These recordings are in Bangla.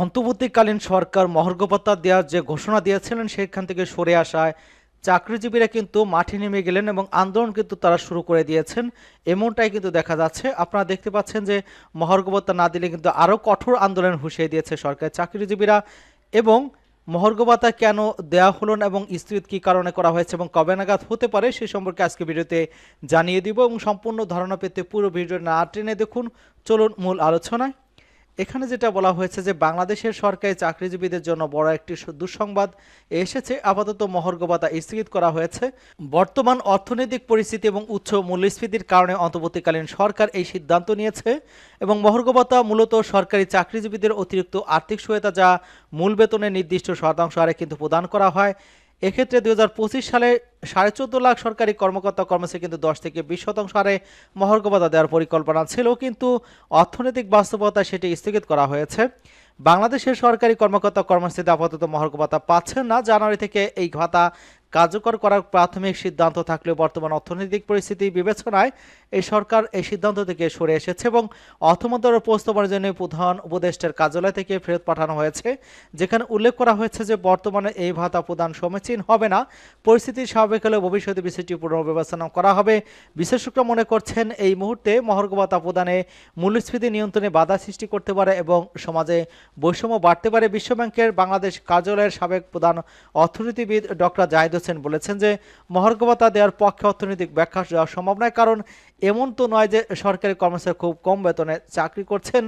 অন্তর্বর্তীকালীন সরকার মহার্ঘ ভাতা দেওয়ার যে ঘোষণা দিয়েছিলেন সেখান থেকে সরে আসায় চাকরিজীবীরা কিন্তু মাঠে নেমে গেলেন এবং আন্দোলন কিন্তু তারা শুরু করে দিয়েছেন। এমনটাই কিন্তু দেখা যাচ্ছে। আপনারা দেখতে পাচ্ছেন যে মহার্ঘ ভাতা না দিলে কিন্তু আরও কঠোর আন্দোলন হুঁশিয়ে দিয়েছে সরকারি চাকরিজীবীরা। এবং মহার্ঘ ভাতা কেন দেওয়া হলো না এবং স্থগিত কী কারণে করা হয়েছে এবং কবে নাগাদ হতে পারে সে সম্পর্কে আজকে ভিডিওতে জানিয়ে দিব। এবং সম্পূর্ণ ধারণা পেতে পুরো ভিডিও না টেনে দেখুন। চলুন মূল আলোচনায়। এখানে যেটা বলা হয়েছে যে বাংলাদেশের সরকারি চাকরিজীবীদের জন্য বড় একটি দুঃসংবাদ এসেছে। আপাতত মহার্ঘ ভাতা স্থগিত করা হয়েছে। বর্তমান অর্থনৈতিক পরিস্থিতি এবং উচ্চ মূল্যস্ফীতির কারণে অন্তর্বর্তীকালীন সরকার এই সিদ্ধান্ত নিয়েছে। এবং মহার্ঘ ভাতা মূলত সরকারি চাকরিজীবীদের অতিরিক্ত আর্থিক সহায়তা, যা মূল বেতনের নির্দিষ্ট শতাংশ হারে কিন্তু প্রদান করা হয়। এক্ষেত্রে 2025 সালে 14.5 লাখ সরকারি কর্মকর্তা কর্মচারী কিন্তু 10 থেকে 20% হারে মহার্ঘ ভাতা দেওয়ার পরিকল্পনা ছিল, কিন্তু অর্থনৈতিক বাস্তবতায় সেটি স্থগিত করা হয়েছে। বাংলাদেশের সরকারি কর্মকর্তা কর্মচারীরা আপাতত মহার্ঘ ভাতা পাচ্ছেন না। জানুয়ারি থেকে এই ভাতা কার্যকর করার প্রাথমিক সিদ্ধান্ত থাকলেও বর্তমান অর্থনৈতিক পরিস্থিতি বিবেচনায় এই সরকার এই সিদ্ধান্ত থেকে সরে এসেছে এবং অর্থ মন্ত্রণালয়ের প্রস্তাবনার জন্য প্রধান উপদেষ্টার কার্যালয় থেকে ফেরত পাঠানো হয়েছে, যেখানে উল্লেখ করা হয়েছে যে বর্তমানে এই ভাতা প্রদান সমীচীন হবে না। পরিস্থিতি স্বাভাবিক হলে ভবিষ্যতে বিষয়টি পুনর্বিবেচনা করা হবে। বিশেষজ্ঞরা মনে করছেন এই মুহূর্তে মহার্ঘ ভাতা প্রদানে মূল্যস্ফীতি নিয়ন্ত্রণে বাধা সৃষ্টি করতে পারে এবং সমাজে বৈষম্য বাড়তে পারে। বিশ্বব্যাংকের বাংলাদেশ কার্যালয়ের সাবেক প্রধান অর্থনীতিবিদ ডক্টর জাহিদ হোসেন বলেছেন যে মহার্ঘ ভাতা দেওয়ার পক্ষে অর্থনৈতিক ব্যাখ্যা দেওয়া সম্ভব নয়, কারণ এমন তো নয় যে সরকারি কর্মচারী খুব কম বেতনে চাকরি করছেন।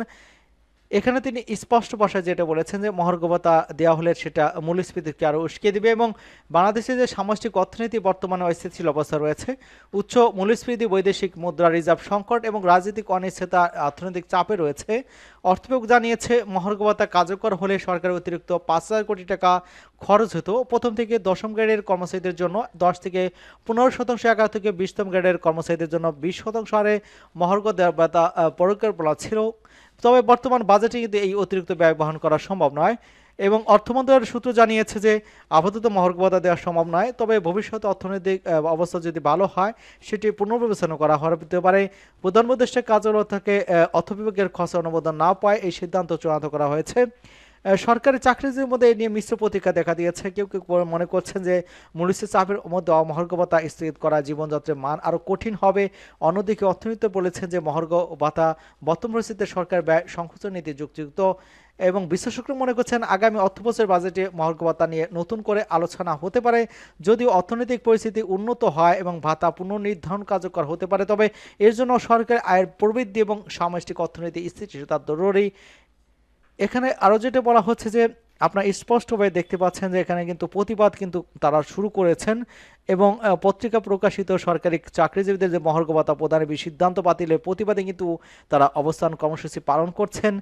এখানে তিনি স্পষ্ট ভাষায় যেটা বলেছেন যে মহার্ঘ ভাতা দেওয়া হলে সেটা মূল্যস্ফীতিকে আরও উস্কে দিবে এবং বাংলাদেশে যে সামষ্টিক অর্থনীতি বর্তমানে অস্থিতিশীল অবস্থা রয়েছে, উচ্চ মূল্যস্ফীতি, বৈদেশিক মুদ্রা রিজার্ভ সংকট এবং রাজনৈতিক অনিশ্চয়তা অর্থনৈতিক চাপে রয়েছে। অর্থবিভাগ জানিয়েছে মহার্ঘ ভাতা কার্যকর হলে সরকারের অতিরিক্ত 5,000 কোটি টাকা খরচ হতো। প্রথম থেকে দশম গ্রেডের কর্মচারীদের জন্য 10 থেকে 15%, 11 থেকে 20তম গ্রেডের কর্মচারীদের জন্য 20% হারে মহার্ঘ ভাতা পরিকল্পনা ছিল। তবে বর্তমান বাজেটে কিন্তু এই অতিরিক্ত ব্যয় বহন করা সম্ভব নয় এবং অর্থ মন্ত্রণালয়ের সূত্র জানিয়েছে যে আপাতত মহার্ঘ ভাতা দেওয়া সম্ভব নয়, তবে ভবিষ্যতে অর্থনৈতিক অবস্থা যদি ভালো হয় সেটি পুনর্বিবেচনা করা হতে পারে। প্রধান উপদেষ্টার কার্যালয় থেকে অর্থ বিভাগের খসড়া অনুমোদন না পায় এই সিদ্ধান্ত চূড়ান্ত করা হয়েছে। সরকারি চাকরিজীবীর মধ্যে এই নিয়ে মিশ্র প্রতিক্রিয়া দেখা দিয়েছে। কেউ কেউ মনে করছেন যে মূল্যস্ফীতি চাপের মধ্যে মহার্ঘ ভাতা স্থগিত করা জীবনযাত্রার মান আরও কঠিন হবে। অন্যদিকে অর্থনীতি বলেছেন যে মহার্ঘ ভাতা বর্তমান পরিস্থিতিতে সরকার ব্যয় সংকোচন নীতি যুক্তিযুক্ত এবং বিশেষজ্ঞরা মনে করছেন আগামী অর্থবছরের বাজেটে মহার্ঘ ভাতা নিয়ে নতুন করে আলোচনা হতে পারে। যদিও অর্থনৈতিক পরিস্থিতি উন্নত হয় এবং ভাতা পুনর্নির্ধারণ কার্যকর হতে পারে, তবে এর জন্য সরকারের আয়ের প্রবৃদ্ধি এবং সামষ্টিক অর্থনীতি স্থিতিশীলতা জরুরি। এখানে আরও যেটা বলা হচ্ছে যে আপনারা স্পষ্টভাবে দেখতে পাচ্ছেন যে এখানে কিন্তু প্রতিবাদ কিন্তু তারা শুরু করেছেন এবং পত্রিকা প্রকাশিত সরকারি চাকরিজীবীদের যে মহার্ঘ ভাতা প্রদানের সিদ্ধান্ত বাতিলের প্রতিবাদে কিন্তু তারা অবস্থান কর্মসূচি পালন করছেন।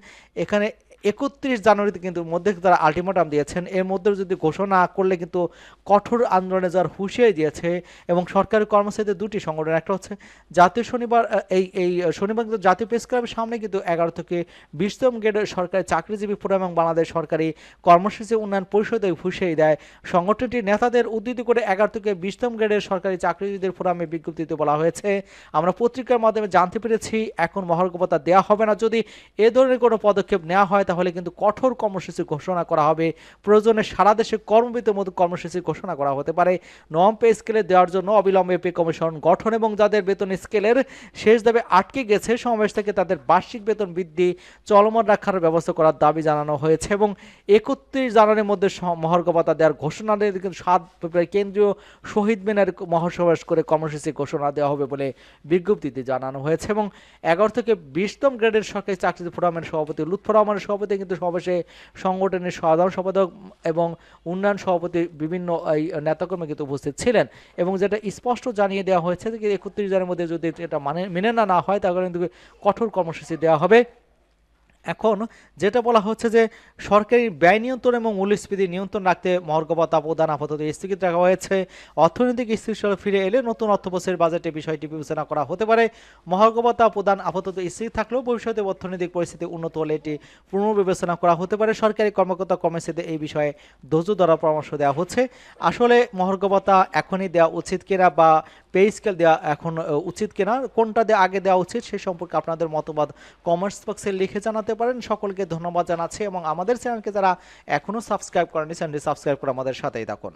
এখানে 31 জানুয়ারিতে কিন্তু মধ্যে তারা আলটিমেটাম দিয়েছেন। এর মধ্যে যদি ঘোষণা না করলে কিন্তু কঠোর আন্দোলনে যাওয়ার হুঁশিয়ারি দিয়েছে এবং সরকারি কর্মচারীদের দুটি সংগঠন, একটা হচ্ছে জাতীয় শনিবার, এই শনিবার কিন্তু জাতীয় প্রেস ক্লাবের সামনে কিন্তু 11 থেকে 20তম গ্রেডের সরকারি চাকরিজীবী ফোরাম এবং বাংলাদেশ সরকারি কর্মসূচি উন্নয়ন পরিষদে হুঁশিয়ারি দেয়। সংগঠনটির নেতাদের উদ্ধৃতি করে 11 থেকে 20তম গ্রেডের সরকারি চাকরিজীবীদের ফোরামে বিজ্ঞপ্তিতে বলা হয়েছে, আমরা পত্রিকার মাধ্যমে জানতে পেরেছি এখন মহার্ঘ ভাতা দেওয়া হবে না। যদি এ ধরনের কোনো পদক্ষেপ নেওয়া হয় তাহলে কিন্তু কঠোর কর্মসূচি ঘোষণা করা হবে। প্রয়োজনে সারা দেশে কর্মবিরতির মতো কর্মসূচি ঘোষণা করা হতে পারে। নবম পে স্কেলে দেওয়ার জন্য অবিলম্বে পে কমিশন গঠন এবং যাদের বেতন স্কেলের শেষ দাবি আটকে গেছে সমাবেশ থেকে তাদের বার্ষিক বেতন বৃদ্ধি চলমান রাখার ব্যবস্থা করার দাবি জানানো হয়েছে এবং 31 জানুয়ারির মধ্যে মহার্ঘ ভাতা দেওয়ার ঘোষণা দিয়ে কিন্তু 7 ফেব্রুয়ারি কেন্দ্রীয় শহীদ মিনার মহাসমাবেশ করে কর্মসূচি ঘোষণা দেওয়া হবে বলে বিজ্ঞপ্তিতে জানানো হয়েছে। এবং 11 থেকে 20তম গ্রেডের সরকারি চাকরিজীবী ফোরামের সভাপতি লুৎফর রহমানের সভাপতি কিন্তু সমাবেশে সংগঠনের সাধারণ সম্পাদক এবং উন্নয়ন সভাপতি বিভিন্ন এই নেতাকর্মী কিন্তু উপস্থিত ছিলেন এবং যেটা স্পষ্ট জানিয়ে দেওয়া হয়েছে যে 31 জানুয়ারির মধ্যে যদি এটা মেনে না হয় তাহলে কিন্তু কঠোর কর্মসূচি দেওয়া হবে। এখন যেটা বলা হচ্ছে যে সরকারি ব্যয় নিয়ন্ত্রণ এবং মূল্যস্ফীতি নিয়ন্ত্রণ রাখতে মহার্ঘ ভাতা প্রদান আপাতত স্থগিত রাখা হয়েছে। অর্থনৈতিক স্থিতিশীলতা ফিরে এলে নতুন অর্থবছরের বাজেটে বিষয়টি বিবেচনা করা হতে পারে। মহার্ঘ ভাতা প্রদান আপাতত স্থগিত থাকলেও ভবিষ্যতে অর্থনৈতিক পরিস্থিতি উন্নত হলে এটি পুনর্বিবেচনা করা হতে পারে। সরকারি কর্মকর্তা কর্মচারীদের এই বিষয়ে ধৈর্য ধরার পরামর্শ দেওয়া হচ্ছে। আসলে মহার্ঘ ভাতা এখনই দেওয়া উচিত কিনা বা পে স্কেল দেওয়া এখন উচিত কিনা, কোনটা আগে দেওয়া উচিত সে সম্পর্কে আপনাদের মতামত কমেন্টস বক্সে লিখে জানাতে পারেন। সকলকে ধন্যবাদ জানাচ্ছি এবং আমাদের চ্যানেলকে যারা এখনো সাবস্ক্রাইব করেনি চ্যানেলটি সাবস্ক্রাইব করে আমাদের সাথেই থাকুন।